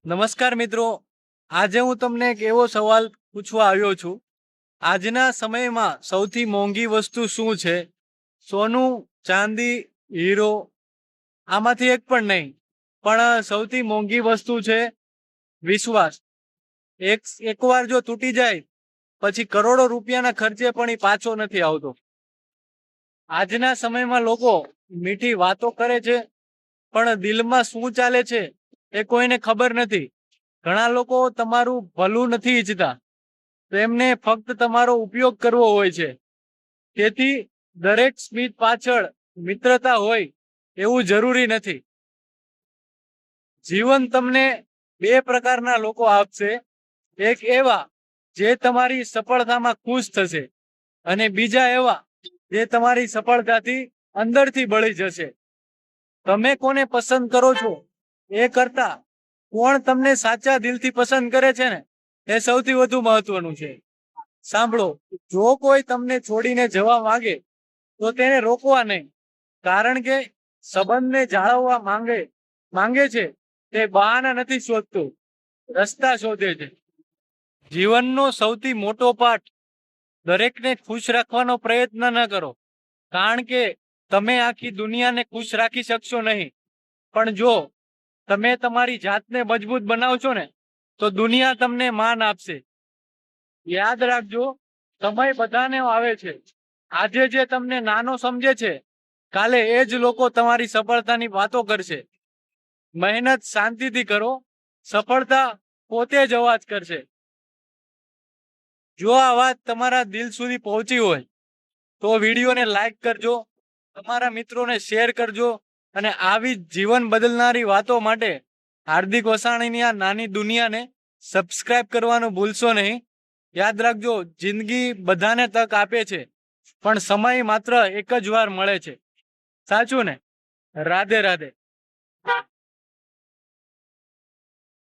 નમસ્કાર મિત્રો, આજે હું તમને એક એવો સવાલ પૂછવા આવ્યો છું. આજના સમયમાં સૌથી મોંઘી વસ્તુ શું છે? સોનું, ચાંદી, હીરો? આમાંથી એક પણ નહીં, પણ સૌથી મોંઘી વસ્તુ છે વિશ્વાસ. એકવાર જો તૂટી જાય પછી કરોડો રૂપિયાના ખર્ચે પણ એ પાછો નથી આવતો. આજના સમયમાં લોકો મીઠી વાતો કરે છે, પણ દિલમાં શું ચાલે છે એ કોઈને ખબર નથી. ઘણા લોકો તમારું ભલું નથી ઈચ્છતા, તેમને ફક્ત તમારો ઉપયોગ કરવો હોય છે. તેથી દરેક સ્મિત પાછળ મિત્રતા હોય એવું જરૂરી નથી. જીવન તમને બે પ્રકારના લોકો આપશે. એક એવા જે તમારી સફળતામાં ખુશ થશે, અને બીજા એવા જે તમારી સફળતાથી અંદરથી બળી જશે. તમે કોને પસંદ કરો છો એ કરતા કોણ તમને સાચા દિલથી પસંદ કરે છે ને, એ સૌથી વધુ મહત્વનું છે. સાંભળો, જો કોઈ તમને છોડીને જવા માંગે તો તેને રોકવા નહીં, કારણ કે સંબંધને જાળવવા માંગે છે તે બહાના નથી શોધતું, રસ્તા શોધે છે. જીવનનો સૌથી મોટો પાઠ, દરેકને ખુશ રાખવાનો પ્રયત્ન ન કરો, કારણ કે તમે આખી દુનિયાને ખુશ રાખી શકશો નહીં. પણ જો તમે તમારી જાતને મજબૂત બનાવશો ને, તો દુનિયા તમને માન આપશે. યાદ રાખજો, સમય બધાને આવે છે. આજે જે તમને નાનો સમજે છે, કાલે એ જ લોકો તમારી સફળતાની વાતો કરશે. મહેનત શાંતિથી કરો, સફળતા પોતે જ અવાજ કરશે. જો આ વાત તમારા દિલ સુધી પહોંચી હોય તો વિડીયોને લાઈક કરજો, તમારા મિત્રોને શેર કરજો, અને આવી જીવન બદલનારી વાતો માટે હાર્દિક વસાણીની આ નાની દુનિયાને સબસ્ક્રાઇબ કરવાનું ભૂલશો નહીં. યાદ રાખજો, જિંદગી બધાને તક આપે છે, પણ સમય માત્ર એક જ વાર મળે છે. સાચું ને? રાધે રાધે.